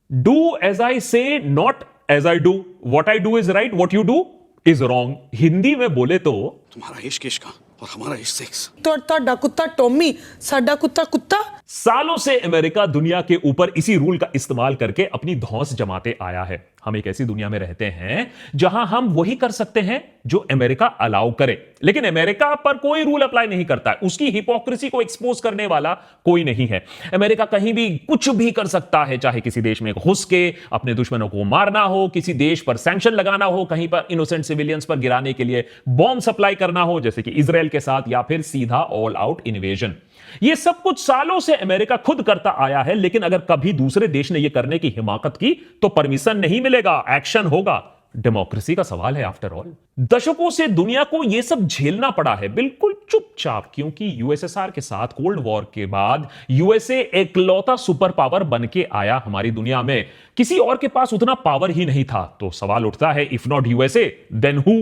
Do as I say, not as I do. What I do is right, what you do is wrong. Hindi में बोले तो तुम्हारा इश्क इश्क और हमारा इश्क सेक्स। ਤੁਹਾਡਾ ਕੁੱਤਾ ਟੋਮੀ, ਸਾਡਾ ਕੁੱਤਾ ਕੁੱਤਾ। सालों से अमेरिका दुनिया के ऊपर इसी रूल का इस्तेमाल करके अपनी धौंस जमाते आया है। हम एक ऐसी दुनिया में रहते हैं जहां हम वही कर सकते हैं जो अमेरिका अलाउ करे, लेकिन अमेरिका पर कोई रूल अप्लाई नहीं करता है। उसकी हिपोक्रेसी को एक्सपोज करने वाला कोई नहीं है। अमेरिका कहीं भी कुछ भी कर सकता है, चाहे किसी देश में घुस के अपने दुश्मनों को मारना हो, किसी देश पर सैंक्शन लगाना हो, कहीं पर इनोसेंट सिविलियंस पर गिराने के लिए बॉम्ब सप्लाई करना हो, जैसे कि इजराइल के साथ, या फिर सीधा ऑल आउट इन्वेजन। यह सब कुछ सालों से अमेरिका खुद करता आया है, लेकिन अगर कभी दूसरे देश ने यह करने की हिमाकत की तो परमिशन नहीं मिलेगा, एक्शन होगा। डेमोक्रेसी का सवाल है आफ्टर ऑल। दशकों से दुनिया को यह सब झेलना पड़ा है बिल्कुल चुपचाप, क्योंकि यूएसएसआर के साथ कोल्ड वॉर के बाद यूएसए एकलौता सुपर पावर बन के आया हमारी दुनिया में। किसी और के पास उतना पावर ही नहीं था। तो सवाल उठता है, if not USA then who?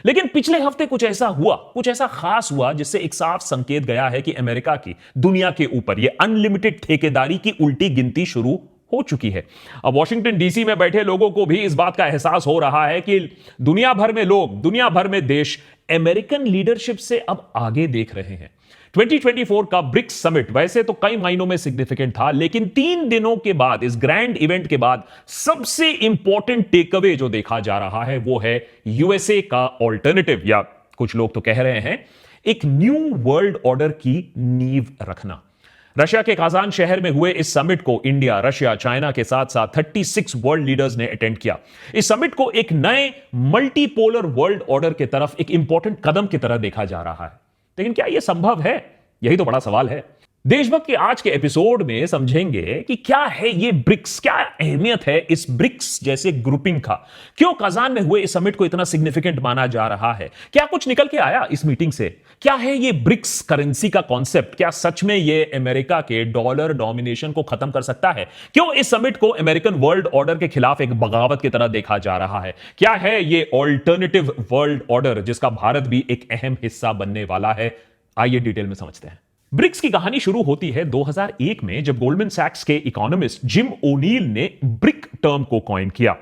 लेकिन पिछले हफ्ते कुछ ऐसा हुआ, कुछ ऐसा खास हुआ जिससे एक साफ संकेत गया है कि अमेरिका की दुनिया के ऊपर यह अनलिमिटेड ठेकेदारी की उल्टी गिनती शुरू हो चुकी है। अब वॉशिंगटन डीसी में बैठे लोगों को भी इस बात का एहसास हो रहा है कि दुनिया भर में लोग, दुनिया भर में देश अमेरिकन लीडरशिप से अब आगे देख रहे हैं। 2024 का ब्रिक्स समिट वैसे तो कई मायनों में सिग्निफिकेंट था, लेकिन 3 दिनों के बाद, इस ग्रैंड इवेंट के बाद, सबसे इंपॉर्टेंट टेकअवे जो देखा जा रहा है वो है यूएसए का ऑल्टरनेटिव, या कुछ लोग तो कह रहे हैं एक न्यू वर्ल्ड ऑर्डर की नींव रखना। रशिया के काजान शहर में हुए इस समिट को इंडिया, रशिया, चाइना के साथ साथ 36 वर्ल्ड लीडर्स ने अटेंड किया। इस समिट को एक नए मल्टीपोलर वर्ल्ड ऑर्डर की तरफ एक इंपॉर्टेंट कदम की तरह देखा जा रहा है। लेकिन क्या यह संभव है? यही तो बड़ा सवाल है। देशभक्त के आज के एपिसोड में समझेंगे कि क्या है ये ब्रिक्स, क्या अहमियत है इस ब्रिक्स जैसे ग्रुपिंग का, क्यों काजान में हुए इस समिट को इतना सिग्निफिकेंट माना जा रहा है, क्या कुछ निकल के आया इस मीटिंग से, क्या है ये ब्रिक्स करेंसी का कॉन्सेप्ट, क्या सच में ये अमेरिका के डॉलर डोमिनेशन को खत्म कर सकता है, क्यों इस समिट को अमेरिकन वर्ल्ड ऑर्डर के खिलाफ एक बगावत की तरह देखा जा रहा है, क्या है ये ऑल्टरनेटिव वर्ल्ड ऑर्डर जिसका भारत भी एक अहम हिस्सा बनने वाला है। आइए डिटेल में समझते हैं। ब्रिक्स की कहानी शुरू होती है 2001 में, जब गोल्डमैन सैक्स के इकोनॉमिस्ट जिम ओनील ने ब्रिक टर्म को कॉइन किया।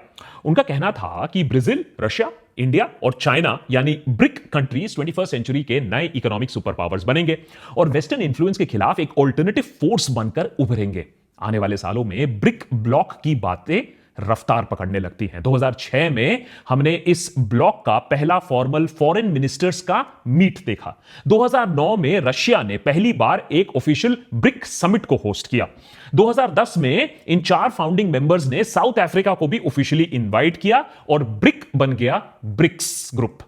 उनका कहना था कि ब्राजील, रशिया, इंडिया और चाइना यानी ब्रिक कंट्रीज 21st सेंचुरी के नए इकोनॉमिक सुपर पावर्स बनेंगे और वेस्टर्न इन्फ्लुएंस के खिलाफ एक ऑल्टरनेटिव फोर्स बनकर उभरेंगे। आने वाले सालों में ब्रिक ब्लॉक की बातें रफ्तार पकड़ने लगती हैं। 2006 में हमने इस ब्लॉक का पहला फॉर्मल फॉरेन मिनिस्टर्स का मीट देखा। 2009 में रशिया ने पहली बार एक ऑफिशियल ब्रिक समिट को होस्ट किया। 2010 में इन 4 फाउंडिंग मेंबर्स ने साउथ अफ्रीका को भी ऑफिशियली इनवाइट किया और ब्रिक बन गया ब्रिक्स ग्रुप।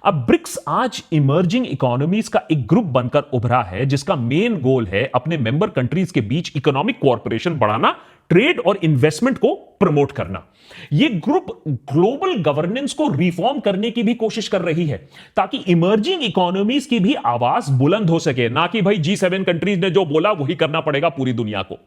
अब ब्रिक्स आज इमर्जिंग इकोनॉमीज का एक ग्रुप बनकर उभरा है, जिसका मेन गोल है अपने मेंबर कंट्रीज के बीच इकोनॉमिक कोऑपरेशन बढ़ाना, ट्रेड और इन्वेस्टमेंट को प्रमोट करना। यह ग्रुप ग्लोबल गवर्नेंस को रिफॉर्म करने की भी कोशिश कर रही है, ताकि इमर्जिंग इकोनॉमीज की भी आवाज बुलंद हो सके, ना कि भाई G7 कंट्रीज ने जो बोला वही करना पड़ेगा पूरी दुनिया को।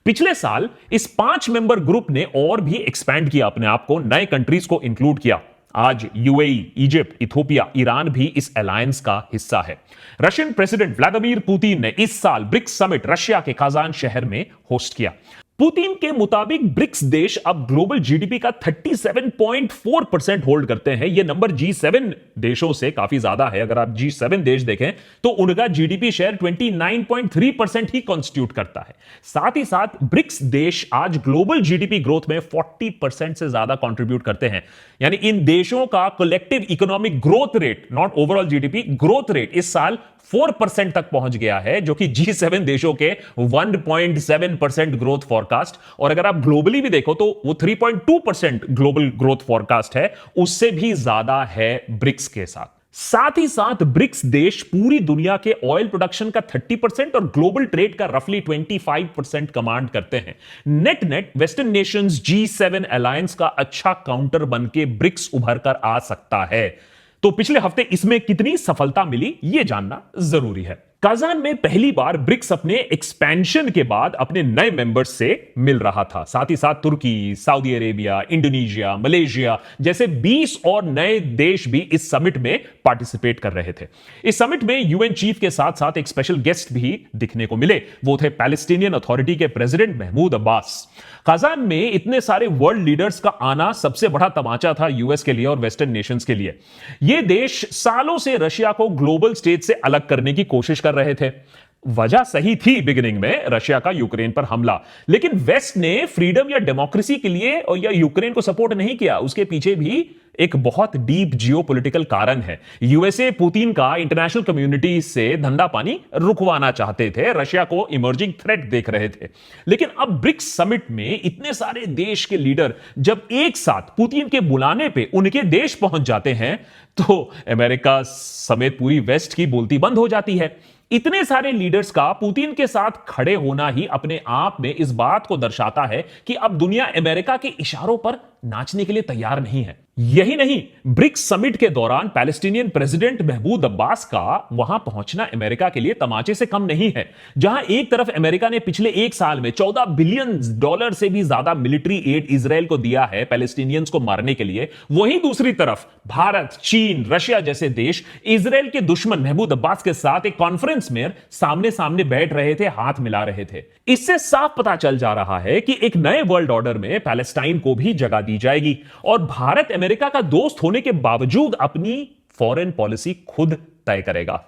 पिछले साल इस 5 मेंबर ग्रुप ने और भी एक्सपैंड किया अपने आप को, नए कंट्रीज को इंक्लूड किया। आज यूएई, इजिप्ट, इथोपिया, ईरान भी इस अलायंस का हिस्सा है। रशियन प्रेसिडेंट व्लादिमीर पुतिन ने इस साल ब्रिक्स समिट रशिया के काजान शहर में होस्ट किया। पुतिन के मुताबिक ब्रिक्स देश अब ग्लोबल जीडीपी का 37.4% होल्ड करते हैं। यह नंबर G7 देशों से काफी ज्यादा है। अगर आप G7 देश देखें तो उनका जीडीपी शेयर 29.3% ही कॉन्स्टिट्यूट करता है। साथ ही साथ ब्रिक्स देश आज ग्लोबल जीडीपी ग्रोथ में 40% से ज्यादा कंट्रीब्यूट करते हैं। यानी इन देशों का collective economic growth rate, not overall GDP, growth rate इस साल 4% तक पहुंच गया है, जो कि G7 देशों के 1.7% ग्रोथ फॉरकास्ट, और अगर आप ग्लोबली भी देखो तो वो 3.2% ग्लोबल ग्रोथ फॉरकास्ट है, उससे भी ज्यादा है ब्रिक्स के साथ। साथ ही साथ ब्रिक्स देश पूरी दुनिया के ऑयल प्रोडक्शन का 30% और ग्लोबल ट्रेड का रफली 25% कमांड करते हैं। Net net western Nations G7 alliance का अच्छा काउंटर बनके ब्रिक्स उभर कर आ सकता है। तो पिछले हफ्ते इसमें कितनी सफलता मिली, यह जानना जरूरी है। काजान में पहली बार ब्रिक्स अपने एक्सपेंशन के बाद अपने नए मेंबर्स से मिल रहा था। साथ ही साथ तुर्की, सऊदी अरेबिया, इंडोनेशिया, मलेशिया जैसे 20 और नए देश भी इस समिट में पार्टिसिपेट कर रहे थे। इस समिट में यूएन चीफ के साथ साथ एक स्पेशल गेस्ट भी दिखने को मिले। वो थे पैलेस्टीनियन अथॉरिटी के प्रेसिडेंट महमूद अब्बास। काजान में इतने सारे वर्ल्ड लीडर्स का आना सबसे बड़ा तमाचा था यूएस के लिए और वेस्टर्न नेशंस के लिए। ये देश सालों से रशिया को ग्लोबल स्टेज से अलग करने की कोशिश कर रहे थे। वजह सही थी बिगिनिंग में रशिया का यूक्रेन पर हमला, लेकिन वेस्ट ने फ्रीडम या डेमोक्रेसी के लिए और या यूक्रेन को सपोर्ट नहीं किया। उसके पीछे भी एक बहुत डीप जियोपॉलिटिकल कारण है। यूएसए पुतिन का इंटरनेशनल कम्युनिटी से धंधा पानी रुकवाना चाहते थे, रशिया को इमर्जिंग थ्रेट देख रहे थे। लेकिन अब ब्रिक्स समिट में इतने सारे देश के लीडर जब एक साथ पुतिन के बुलाने पे उनके देश पहुंच जाते हैं तो अमेरिका समेत पूरी वेस्ट की बोलती बंद हो जाती है। इतने सारे लीडर्स का पुतिन के साथ खड़े होना ही अपने आप में इस बात को दर्शाता है कि अब दुनिया अमेरिका के इशारों पर नाचने के लिए तैयार नहीं है। यही नहीं, ब्रिक्स समिट के दौरान पैलेस्टीनियन प्रेसिडेंट महमूद अब्बास का वहां पहुंचना अमेरिका के लिए तमाचे से कम नहीं है। जहां एक तरफ अमेरिका ने पिछले एक साल में $14 बिलियन से भी ज्यादा मिलिट्री एड इजराइल को दिया है पैलेस्टीनियंस को मारने के लिए, वहीं दूसरी तरफ भारत, चीन, रशिया जैसे देश इजराइल के दुश्मन महमूद अब्बास के साथ एक कॉन्फ्रेंस में सामने सामने बैठ रहे थे, हाथ मिला रहे थे। इससे साफ पता चल जा रहा है कि एक नए वर्ल्ड ऑर्डर में पैलेस्टाइन को भी जगह दी जाएगी और भारत अमेरिका का दोस्त होने के बावजूद अपनी फॉरेन पॉलिसी खुद तय करेगा।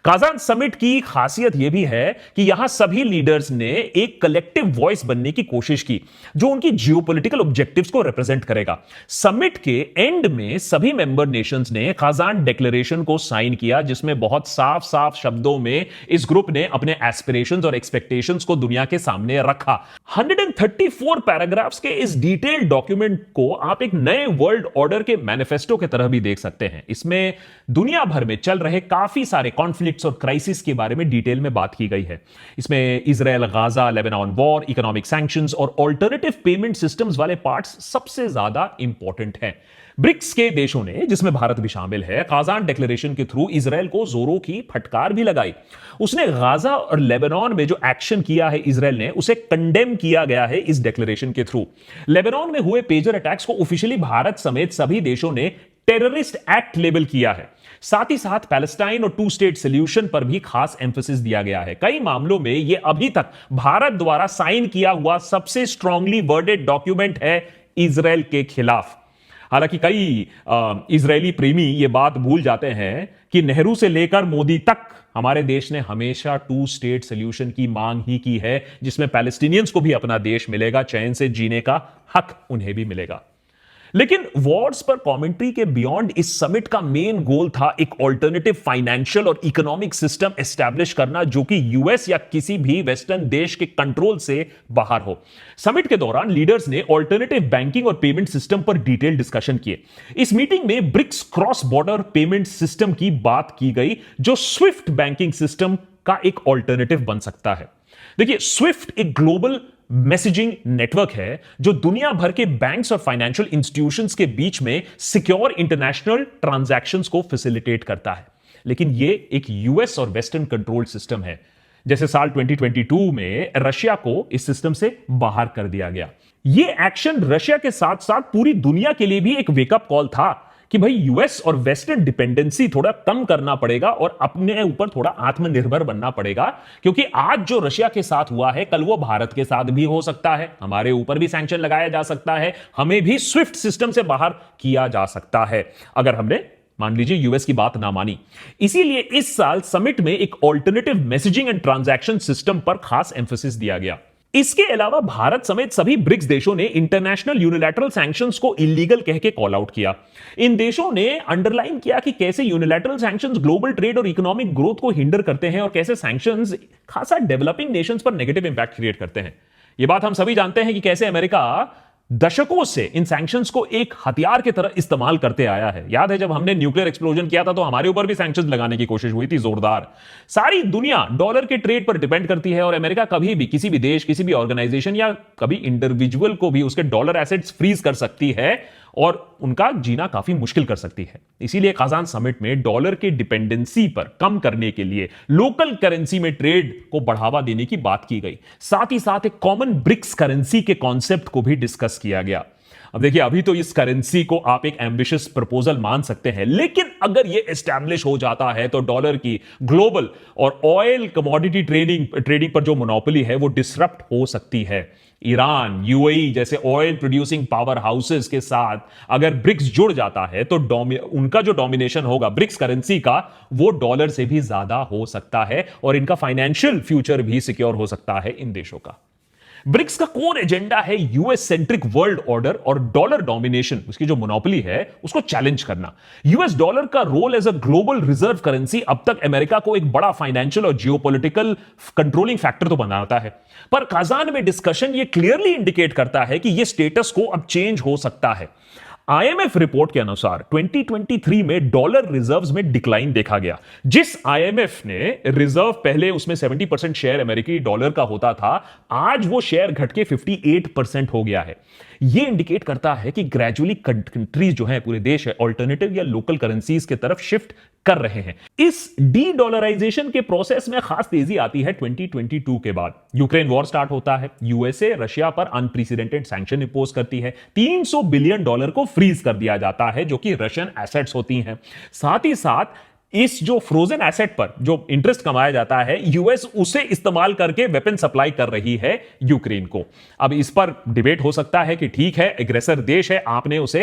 काजान समिट की खासियत यह भी है कि यहां सभी लीडर्स ने एक कलेक्टिव वॉइस बनने की कोशिश की जो उनकी जियोपॉलिटिकल ऑब्जेक्टिव्स को रिप्रेजेंट करेगा। समिट के एंड में सभी मेंबर नेशंस ने काजान डिक्लेरेशन को साइन किया, जिसमें बहुत साफ साफ शब्दों में इस ग्रुप ने अपने एस्पिरेशंस और एक्सपेक्टेशंस को दुनिया के सामने रखा। 134 पैराग्राफ्स के इस डिटेल्ड डॉक्यूमेंट को आप एक नए वर्ल्ड ऑर्डर के मैनिफेस्टो की तरह भी देख सकते हैं। इसमें दुनिया भर में चल रहे काफी सारे कॉन्फ्लिक्ट्स और क्राइसिस के बारे में डिटेल में बात की गई है। इसमें Israel, Gaza, Lebanon war, economic sanctions और ऑल्टरनेटिव पेमेंट सिस्टम्स वाले पार्ट्स सबसे ज्यादा इंपॉर्टेंट हैं। ब्रिक्स के देशों ने, जिसमें भारत भी शामिल है, काजान डिक्लेरेशन के थ्रू इजराइल को जोरों की फटकार भी लगाई। उसने गाजा और लेबनान में जो एक्शन किया है इजराइल ने, उसे कंडेम किया गया है इस डिक्लेरेशन के थ्रू। लेबनान में हुए पेजर अटैक्स को ऑफिशियली भारत समेत सभी देशों ने टेररिस्ट एक्ट लेबल किया है। साथ ही साथ पैलेस्टाइन और 2 स्टेट सॉल्यूशन पर भी खास एम्फेसिस दिया गया है। कई मामलों में यह अभी तक भारत द्वारा साइन किया हुआ सबसे स्ट्रांगली वर्डेड डॉक्यूमेंट है इजराइल के खिलाफ। हालांकि कई इजरायली प्रेमी यह बात भूल जाते हैं कि नेहरू से लेकर मोदी तक हमारे देश ने हमेशा 2 स्टेट सॉल्यूशन की मांग ही की है, जिसमें पैलेस्टीनियंस को भी अपना देश मिलेगा, चैन से जीने का हक उन्हें भी मिलेगा। लेकिन वॉर्स पर कमेंट्री के बियॉन्ड इस समिट का मेन गोल था एक ऑल्टरनेटिव फाइनेंशियल और इकोनॉमिक सिस्टम एस्टैब्लिश करना जो कि यूएस या किसी भी वेस्टर्न देश के कंट्रोल से बाहर हो। समिट के दौरान लीडर्स ने ऑल्टरनेटिव बैंकिंग और पेमेंट सिस्टम पर डिटेल डिस्कशन किए। इस मीटिंग में BRICS cross border payment system की बात की गई जो स्विफ्ट बैंकिंग सिस्टम का एक ऑल्टरनेटिव बन सकता है। देखिए, स्विफ्ट एक ग्लोबल मैसेजिंग नेटवर्क है जो दुनिया भर के बैंक्स और फाइनेंशियल इंस्टीट्यूशंस के बीच में सिक्योर इंटरनेशनल ट्रांजैक्शंस को फैसिलिटेट करता है। लेकिन यह एक यूएस और वेस्टर्न कंट्रोल्ड सिस्टम है। जैसे साल 2022 में रशिया को इस सिस्टम से बाहर कर दिया गया। यह एक्शन रशिया के साथ साथ पूरी दुनिया के लिए भी एक वेकअप कॉल था कि भाई यूएस और वेस्टर्न डिपेंडेंसी थोड़ा कम करना पड़ेगा और अपने ऊपर थोड़ा आत्मनिर्भर बनना पड़ेगा, क्योंकि आज जो रशिया के साथ हुआ है कल वो भारत के साथ भी हो सकता है। हमारे ऊपर भी सैंक्शन लगाया जा सकता है, हमें भी स्विफ्ट सिस्टम से बाहर किया जा सकता है अगर हमने, मान लीजिए, यूएस की बात ना मानी। इसीलिए इस साल समिट में एक alternative messaging and transaction system पर खास एम्फेसिस दिया गया। इसके अलावा भारत समेत सभी ब्रिक्स देशों ने इंटरनेशनल यूनिलैटरल सैंक्शंस को इलीगल कह के कॉल आउट किया। इन देशों ने अंडरलाइन किया कि कैसे यूनिलैटरल सैंक्शंस ग्लोबल ट्रेड और इकोनॉमिक ग्रोथ को हिंडर करते हैं और कैसे सैंक्शंस खासा डेवलपिंग नेशंस पर नेगेटिव इंपैक्ट क्रिएट करते हैं। यह बात हम सभी जानते हैं कि कैसे अमेरिका दशकों से इन सैंक्शंस को एक हथियार की तरह इस्तेमाल करते आया है। याद है जब हमने न्यूक्लियर एक्सप्लोजन किया था तो हमारे ऊपर भी सैंक्शंस लगाने की कोशिश हुई थी जोरदार। सारी दुनिया डॉलर के ट्रेड पर डिपेंड करती है और अमेरिका कभी भी किसी भी देश, किसी भी ऑर्गेनाइजेशन या कभी इंडिविजुअल को भी उसके डॉलर एसेट्स फ्रीज कर सकती है और उनका जीना काफी मुश्किल कर सकती है। इसीलिए कजान समिट में डॉलर के डिपेंडेंसी पर कम करने के लिए लोकल करेंसी में ट्रेड को बढ़ावा देने की बात की गई। साथ ही साथ एक कॉमन ब्रिक्स करेंसी के कॉन्सेप्ट को भी डिस्कस किया गया। अब देखिए, अभी तो इस करेंसी को आप एक एम्बिशियस प्रपोजल मान सकते हैं, लेकिन अगर यह एस्टैब्लिश हो जाता है तो डॉलर की ग्लोबल और ऑयल कमोडिटी ट्रेडिंग पर जो मोनोपोली है वो डिसरप्ट हो सकती है। ईरान, यूएई जैसे ऑयल प्रोड्यूसिंग पावर हाउसेस के साथ अगर ब्रिक्स जुड़ जाता है तो उनका जो डोमिनेशन होगा ब्रिक्स करेंसी का वो डॉलर से भी ज्यादा हो सकता है और इनका फाइनेंशियल फ्यूचर भी सिक्योर हो सकता है इन देशों का। ब्रिक्स का कोर एजेंडा है यूएस सेंट्रिक वर्ल्ड ऑर्डर और डॉलर डोमिनेशन, उसकी जो मोनोपोली है उसको चैलेंज करना। यूएस डॉलर का role as a global reserve currency अब तक अमेरिका को एक बड़ा फाइनेंशियल और जियोपॉलिटिकल कंट्रोलिंग फैक्टर तो बनाता है, पर कजान में डिस्कशन ये क्लियरली इंडिकेट करता है कि ये स्टेटस को अब चेंज हो सकता है। आईएमएफ रिपोर्ट के अनुसार 2023 में डॉलर रिजर्व्स में डिक्लाइन देखा गया। जिस आईएमएफ ने रिजर्व पहले उसमें 70% शेयर अमेरिकी डॉलर का होता था, आज वो शेयर घट के 58% हो गया है। ये इंडिकेट करता है कि ग्रेजुअली कंट्रीज जो है, पूरे देश है, ऑल्टरनेटिव या लोकल करेंसीज की तरफ शिफ्ट कर रहे हैं। इस डी डॉलराइजेशन के प्रोसेस में खास तेजी आती है 2022 के बाद। यूक्रेन वॉर स्टार्ट होता है, यूएसए रशिया पर अनप्रेसिडेंटेड सैंक्शन इंपोज करती है, $300 बिलियन को फ्रीज कर दिया जाता है जो कि रशियन एसेट्स होती हैं। साथ ही साथ इस जो फ्रोजन एसेट पर जो इंटरेस्ट कमाया जाता है, यूएस उसे इस्तेमाल करके वेपन सप्लाई कर रही है यूक्रेन को। अब इस पर डिबेट हो सकता है कि ठीक है, एग्रेसर देश है, आपने उसे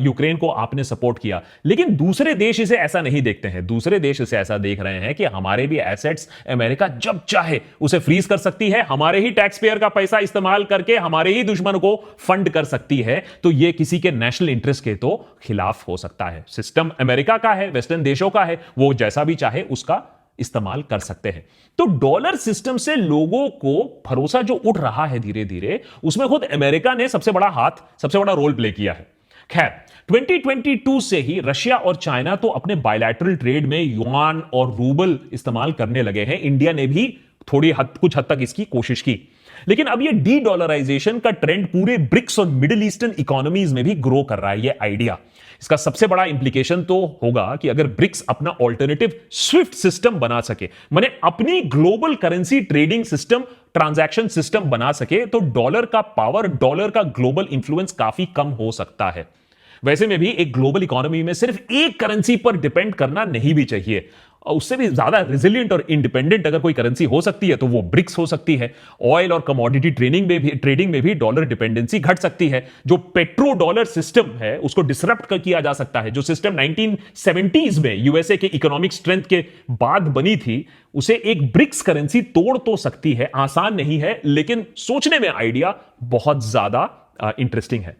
यूक्रेन को आपने सपोर्ट किया, लेकिन दूसरे देश इसे ऐसा नहीं देखते हैं। दूसरे देश इसे ऐसा देख रहे हैं कि हमारे भी एसेट्स अमेरिका जब चाहे उसे फ्रीज कर सकती है, हमारे ही टैक्स पेयर का पैसा इस्तेमाल करके हमारे ही दुश्मन को फंड कर सकती है, तो यह किसी के नेशनल इंटरेस्ट के तो खिलाफ हो सकता है। सिस्टम अमेरिका का है, वेस्टर्न देशों का है, वो जैसा भी चाहे उसका इस्तेमाल कर सकते हैं। तो डॉलर सिस्टम से लोगों को भरोसा जो उठ रहा है धीरे धीरे, उसमें खुद अमेरिका ने सबसे बड़ा रोल प्ले किया है। खैर, 2022 से ही रशिया और चाइना तो अपने बायलैटरल ट्रेड में युआन और रूबल इस्तेमाल करने लगे हैं। इंडिया ने भी कुछ हद तक इसकी कोशिश की, लेकिन अब ये डी डॉलराइजेशन का ट्रेंड पूरे ब्रिक्स और मिडिल ईस्टर्न इकोनॉमीज में भी ग्रो कर रहा है। ये आइडिया, इसका सबसे बड़ा इंप्लीकेशन तो होगा कि अगर ब्रिक्स अपना ऑल्टरनेटिव स्विफ्ट सिस्टम बना सके, माने अपनी global currency trading system, transaction system बना सके, तो डॉलर का पावर, डॉलर का ग्लोबल इंफ्लुएंस काफी कम हो सकता है। वैसे में भी एक ग्लोबल इकोनॉमी में सिर्फ एक करेंसी पर डिपेंड करना नहीं भी चाहिए। उससे भी ज्यादा रेजिलिएंट और इंडिपेंडेंट अगर कोई करेंसी हो सकती है तो वो ब्रिक्स हो सकती है। ऑयल और कमोडिटी ट्रेडिंग में भी डॉलर डिपेंडेंसी घट सकती है। जो पेट्रो डॉलर सिस्टम है उसको डिसरप्ट किया जा सकता है। जो सिस्टम 1970s में यूएसए के इकोनॉमिक स्ट्रेंथ के बाद बनी थी, उसे एक ब्रिक्स करेंसी तोड़ तो सकती है। आसान नहीं है, लेकिन सोचने में आइडिया बहुत ज्यादा इंटरेस्टिंग है।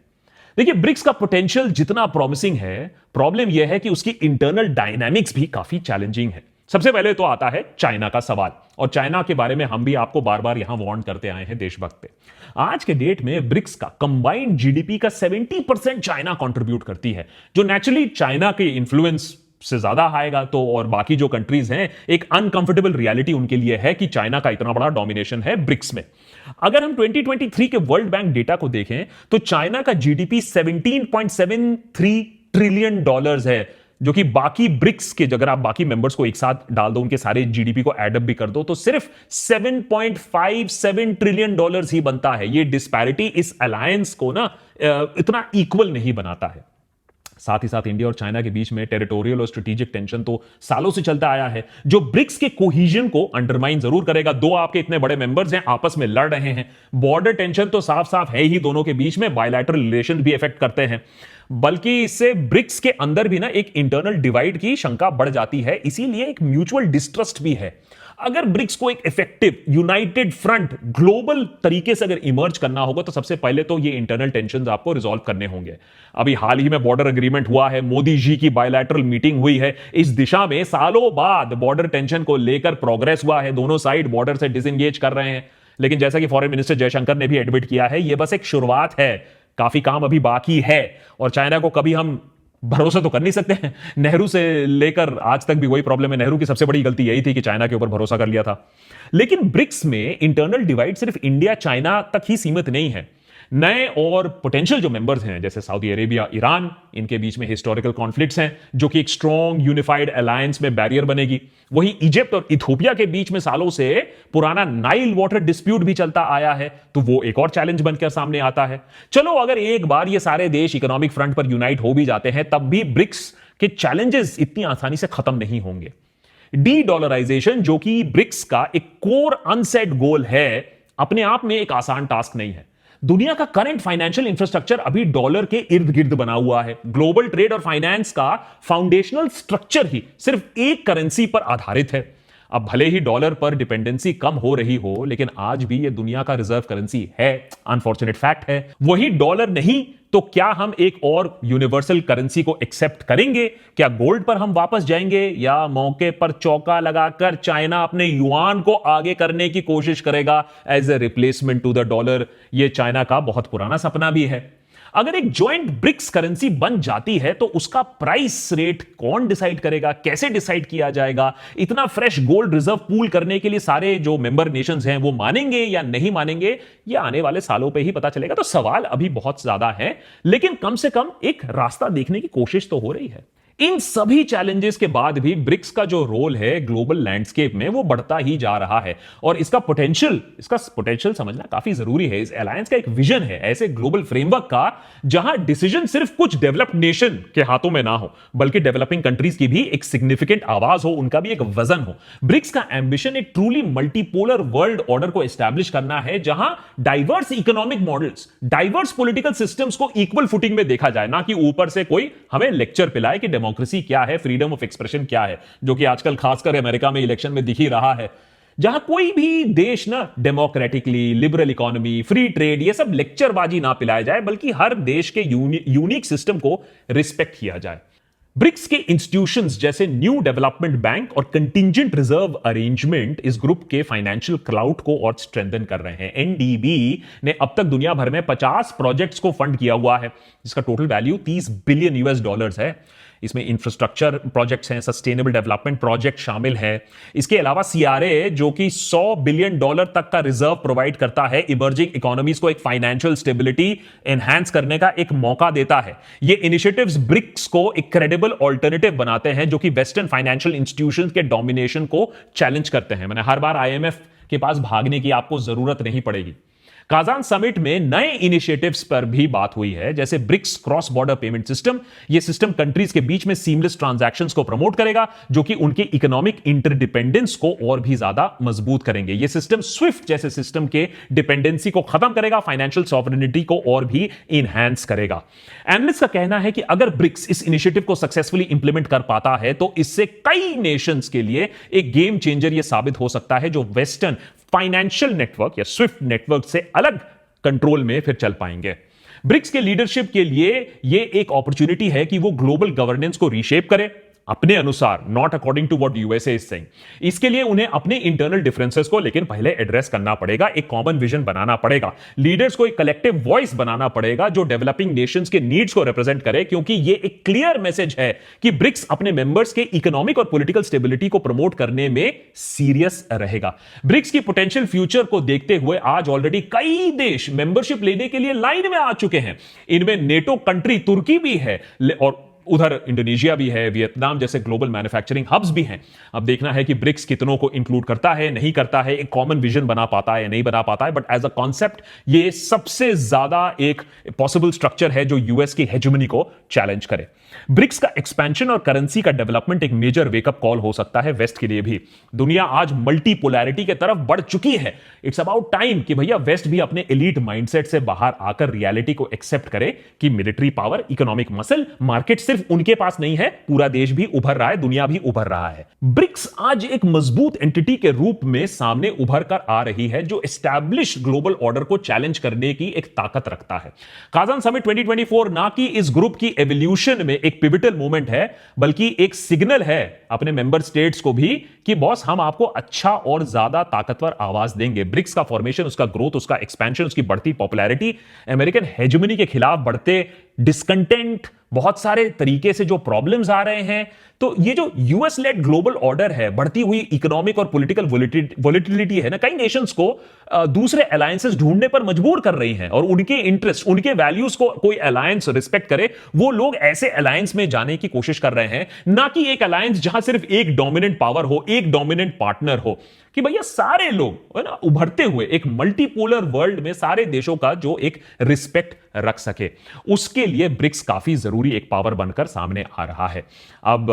देखिए, ब्रिक्स का पोटेंशियल जितना प्रॉमिसिंग है, प्रॉब्लम यह है कि उसकी इंटरनल डायनामिक्स भी काफी चैलेंजिंग है। सबसे पहले तो आता है चाइना का सवाल, और चाइना के बारे में हम भी आपको बार बार यहां वार्न करते आए हैं देशभक्त पे। आज के डेट में ब्रिक्स का कंबाइंड जीडीपी का 70% चाइना कंट्रीब्यूट करती है, जो नेचुरली चाइना के इन्फ्लुएंस से ज्यादा आएगा। तो और बाकी जो कंट्रीज हैं, एक अनकंफर्टेबल रियलिटी उनके लिए है कि चाइना का इतना बड़ा डोमिनेशन है ब्रिक्स में। अगर हम 2023 के वर्ल्ड बैंक डेटा को देखें तो चाइना का जीडीपी $17.73 ट्रिलियन है, जो कि बाकी ब्रिक्स के, अगर आप बाकी मेंबर्स को एक साथ डाल दो, उनके सारे जीडीपी को एड अप भी कर दो, तो सिर्फ $7.57 ट्रिलियन ही बनता है। ये डिस्पैरिटी इस अलायंस को ना इतना इक्वल नहीं बनाता है। साथ ही साथ इंडिया और चाइना के बीच में टेरिटोरियल और स्ट्रेटेजिक टेंशन तो सालों से चलता आया है, जो ब्रिक्स के कोहीजन को अंडरमाइन जरूर करेगा। दो आपके इतने बड़े मेंबर्स हैं, आपस में लड़ रहे हैं, बॉर्डर टेंशन तो साफ साफ है ही दोनों के बीच में, बायलैटरल रिलेशन भी इफेक्ट करते हैं, बल्कि इससे ब्रिक्स के अंदर भी ना एक इंटरनल डिवाइड की शंका बढ़ जाती है। इसीलिए एक म्यूचुअल डिस्ट्रस्ट भी है। अगर ब्रिक्स को एक इफेक्टिव यूनाइटेड फ्रंट ग्लोबल तरीके से अगर इमर्ज करना होगा, तो सबसे पहले तो ये इंटरनल टेंशंस आपको रिजॉल्व करने होंगे। अभी हाल ही में बॉर्डर एग्रीमेंट हुआ है, मोदी जी की बायलैटरल मीटिंग हुई है, इस दिशा में सालों बाद बॉर्डर टेंशन को लेकर प्रोग्रेस हुआ है। दोनों साइड बॉर्डर से डिसएंगेज कर रहे हैं, लेकिन जैसा कि फॉरेन मिनिस्टर जयशंकर ने भी एडमिट किया है, यह बस एक शुरुआत है, काफी काम अभी बाकी है। और चाइना को कभी हम भरोसा तो कर नहीं सकते हैं। नेहरू से लेकर आज तक भी वही प्रॉब्लम है। नेहरू की सबसे बड़ी गलती यही थी कि चाइना के ऊपर भरोसा कर लिया था। लेकिन ब्रिक्स में इंटरनल डिवाइड सिर्फ इंडिया चाइना तक ही सीमित नहीं है। नए और पोटेंशियल जो मेंबर्स हैं जैसे सऊदी अरेबिया, ईरान, इनके बीच में हिस्टोरिकल कॉन्फ्लिक्ट्स हैं जो कि एक स्ट्रॉन्ग यूनिफाइड अलायंस में बैरियर बनेगी। वही इजिप्ट और इथियोपिया के बीच में सालों से पुराना नाइल वाटर डिस्प्यूट भी चलता आया है, तो वो एक और चैलेंज बनकर सामने आता है। चलो अगर एक बार ये सारे देश इकोनॉमिक फ्रंट पर यूनाइट हो भी जाते हैं, तब भी ब्रिक्स के चैलेंजेस इतनी आसानी से खत्म नहीं होंगे। डी डॉलराइजेशन, जो कि ब्रिक्स का एक कोर अनसेट गोल है, अपने आप में एक आसान टास्क नहीं है। दुनिया का करंट फाइनेंशियल इंफ्रास्ट्रक्चर अभी डॉलर के इर्द गिर्द बना हुआ है। ग्लोबल ट्रेड और फाइनेंस का फाउंडेशनल स्ट्रक्चर ही सिर्फ एक करेंसी पर आधारित है। अब भले ही डॉलर पर डिपेंडेंसी कम हो रही हो, लेकिन आज भी यह दुनिया का रिजर्व करेंसी है। अनफॉर्चुनेट फैक्ट है। वही डॉलर नहीं तो क्या हम एक और यूनिवर्सल करेंसी को एक्सेप्ट करेंगे? क्या गोल्ड पर हम वापस जाएंगे, या मौके पर चौका लगाकर चाइना अपने युआन को आगे करने की कोशिश करेगा as a replacement to the dollar? यह चाइना का बहुत पुराना सपना भी है। अगर एक जॉइंट ब्रिक्स करेंसी बन जाती है तो उसका प्राइस रेट कौन डिसाइड करेगा, कैसे डिसाइड किया जाएगा? इतना फ्रेश गोल्ड रिजर्व पूल करने के लिए सारे जो मेंबर नेशंस हैं वो मानेंगे या नहीं मानेंगे, ये आने वाले सालों पे ही पता चलेगा। तो सवाल अभी बहुत ज्यादा है, लेकिन कम से कम एक रास्ता देखने की कोशिश तो हो रही है। इन सभी चैलेंजेस के बाद भी ब्रिक्स का जो रोल है ग्लोबल लैंडस्केप में वो बढ़ता ही जा रहा है, और इसका पोटेंशियल समझना काफी जरूरी है। इस अलायंस का एक विजन है ऐसे ग्लोबल फ्रेमवर्क का जहां डिसीजन सिर्फ कुछ डेवलप्ड नेशन के हाथों में ना हो, बल्कि डेवलपिंग कंट्रीज की भी एक सिग्निफिकेंट आवाज हो, उनका भी एक वजन हो। ब्रिक्स का एंबिशन एक ट्रूली मल्टीपोलर वर्ल्ड ऑर्डर को एस्टैब्लिश करना है, जहां diverse economic models, diverse political systems को इक्वल फुटिंग में देखा जाए, ना कि ऊपर से कोई हमें लेक्चर पिलाए कि डेमोक्रेसी क्या है, फ्रीडम ऑफ एक्सप्रेशन क्या है, जो कि आजकल खासकर अमेरिका में इलेक्शन में दिख ही रहा है। जहां कोई भी देश ना democratically, liberal economy, free trade, ये सब लेक्चरबाजी ना पिलाया जाए, बल्कि हर देश के यूनिक सिस्टम को रिस्पेक्ट किया जाए। ब्रिक्स के इंस्टीट्यूशंस जैसे न्यू डेवलपमेंट बैंक और कंटिंजेंट रिजर्व अरेंजमेंट इस ग्रुप के फाइनेंशियल क्लाउड को और स्ट्रेंथन कर रहे हैं। एनडीबी ने अब तक दुनिया भर में 50 प्रोजेक्ट्स को फंड किया हुआ है, जिसका टोटल वैल्यू $30 बिलियन है। इसमें इंफ्रास्ट्रक्चर प्रोजेक्ट्स हैं, सस्टेनेबल डेवलपमेंट प्रोजेक्ट शामिल है। इसके अलावा सीआरए, जो कि $100 बिलियन तक का रिजर्व प्रोवाइड करता है, इमर्जिंग इकोनॉमीज को एक फाइनेंशियल स्टेबिलिटी एनहांस करने का एक मौका देता है। ये इनिशिएटिव्स ब्रिक्स को एक क्रेडिबल ऑल्टरनेटिव बनाते हैं, जो कि वेस्टर्न फाइनेंशियल इंस्टीट्यूशंस के डोमिनेशन को चैलेंज करते हैं। मैंने हर बार आईएमएफ के पास भागने की आपको जरूरत नहीं पड़ेगी। काजान समिट में नए इनिशिएटिव्स पर भी बात हुई है, जैसे BRICS cross border payment system. यह सिस्टम कंट्रीज के बीच में सीमलेस ट्रांजैक्शंस को प्रमोट करेगा, जो कि उनके इकोनॉमिक इंटरडिपेंडेंस को और भी ज्यादा मजबूत करेंगे। यह सिस्टम स्विफ्ट जैसे सिस्टम के डिपेंडेंसी को खत्म करेगा, फाइनेंशियल सॉवरेनिटी को और भी इनहैंस करेगा। एनालिस्ट का कहना है कि अगर ब्रिक्स इस इनिशिएटिव को सक्सेसफुली इंप्लीमेंट कर पाता है, तो इससे कई नेशंस के लिए एक गेम चेंजर यह साबित हो सकता है, जो वेस्टर्न फाइनेंशियल नेटवर्क या स्विफ्ट नेटवर्क से अलग कंट्रोल में फिर चल पाएंगे। ब्रिक्स के लीडरशिप के लिए यह एक अपॉर्चुनिटी है कि वो ग्लोबल गवर्नेंस को रीशेप करे अपने अनुसार, not according to what USA is saying. इसके लिए उन्हें अपने इंटरनल डिफरेंसेस को लेकिन पहले एड्रेस करना पड़ेगा, एक कॉमन विजन बनाना पड़ेगा, लीडर्स को एक कलेक्टिव वॉइस बनाना पड़ेगा जो डेवलपिंग नेशंस के नीड्स को रिप्रेजेंट करे, क्योंकि यह एक क्लियर मैसेज है कि ब्रिक्स अपने मेंबर्स के इकोनॉमिक और पॉलिटिकल स्टेबिलिटी को प्रमोट करने में सीरियस रहेगा। ब्रिक्स की पोटेंशियल फ्यूचर को देखते हुए आज ऑलरेडी कई देश मेंबरशिप लेने के लिए लाइन में आ चुके हैं। इनमें नेटो कंट्री तुर्की भी है, और उधर इंडोनेशिया भी है, वियतनाम जैसे ग्लोबल मैन्युफैक्चरिंग हब्स भी हैं। अब देखना है कि ब्रिक्स कितनों को इंक्लूड करता है, नहीं करता है, एक कॉमन विजन बना पाता है या नहीं बना पाता है। बट एज अ कॉन्सेप्ट ये सबसे ज्यादा एक पॉसिबल स्ट्रक्चर है जो यूएस की हेजेमनी को चैलेंज करे। ब्रिक्स का एक्सपेंशन और करेंसी का डेवलपमेंट एक मेजर वेकअप कॉल हो सकता है वेस्ट के लिए भी। दुनिया आज मल्टीपोलैरिटी के तरफ बढ़ चुकी है। इट्स अबाउट टाइम कि भैया वेस्ट भी अपने एलीट माइंडसेट से बाहर आकर रियलिटी को एक्सेप्ट करे कि military power, economic muscle, market सिर्फ उनके पास नहीं है, पूरा देश भी उभर रहा है, दुनिया भी उभर रहा है। ब्रिक्स आज एक मजबूत एंटिटी के रूप में सामने उभर कर आ रही है, जो एस्टैब्लिश ग्लोबल ऑर्डर को चैलेंज करने की एक ताकत रखता है। काजान समिट 2024 ना कि इस ग्रुप की एवोल्यूशन में एक पिवटल मोमेंट है, बल्कि एक सिग्नल है अपने मेंबर स्टेट्स को भी कि बॉस, हम आपको अच्छा और ज्यादा ताकतवर आवाज देंगे। ब्रिक्स का फॉर्मेशन, उसका ग्रोथ, उसका एक्सपेंशन, उसकी बढ़ती पॉपुलैरिटी अमेरिकन हेजेमनी के खिलाफ बढ़ते डिस्कंटेंट, बहुत सारे तरीके से जो प्रॉब्लम्स आ रहे हैं। तो ये जो यूएस लेड ग्लोबल ऑर्डर है, बढ़ती हुई इकोनॉमिक और पॉलिटिकल वोलेटिलिटी है ना, कई नेशंस को दूसरे अलायंसेस ढूंढने पर मजबूर कर रही हैं, और उनके इंटरेस्ट, उनके वैल्यूज को कोई अलायंस रिस्पेक्ट करे, वो लोग ऐसे अलायंस में जाने की कोशिश कर रहे हैं, ना कि एक अलायंस जहां सिर्फ एक डोमिनेंट पावर हो, एक डोमिनेंट पार्टनर हो, कि भैया सारे लोग है ना, उभरते हुए एक मल्टीपोलर वर्ल्ड में सारे देशों का जो एक रिस्पेक्ट रख सके। उसके लिए ब्रिक्स काफी जरूरी एक पावर बनकर सामने आ रहा है। अब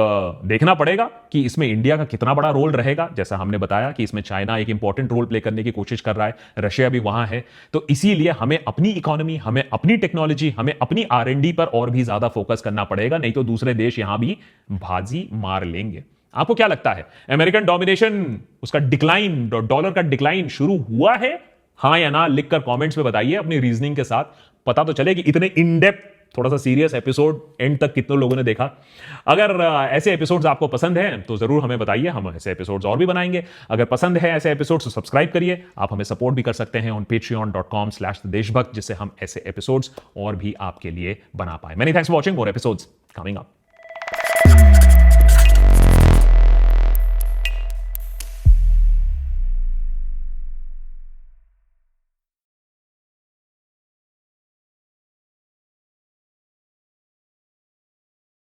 देखना पड़ेगा कि इसमें इंडिया का कितना बड़ा रोल रहेगा। जैसा हमने बताया कि इसमें चाइना एक इंपॉर्टेंट रोल प्ले करने की कोशिश कर रहा है, रशिया भी वहां है। तो इसीलिए हमें अपनी इकोनॉमी, हमें अपनी टेक्नोलॉजी, हमें अपनी R&D पर और भी ज्यादा फोकस करना पड़ेगा, नहीं तो दूसरे देश यहां भी बाजी मार लेंगे। आपको क्या लगता है, अमेरिकन डोमिनेशन, उसका डिक्लाइन, डॉलर का डिक्लाइन शुरू हुआ है? हां या ना लिखकर कमेंट्स में बताइए अपनी रीजनिंग के साथ। पता तो चले कि इतने इन डेप्थ, थोड़ा सा सीरियस एपिसोड एंड तक कितने लोगों ने देखा। अगर ऐसे एपिसोड्स आपको पसंद हैं तो जरूर हमें बताइए, हम ऐसे एपिसोड्स और भी बनाएंगे। अगर पसंद है ऐसे एपिसोड्स तो सब्सक्राइब करिए। आप हमें सपोर्ट भी कर सकते हैं ऑन patreon.com/देशभक्त, जिससे हम ऐसे एपिसोड्स और भी आपके लिए बना पाए। Many thanks for watching, more episodes coming up.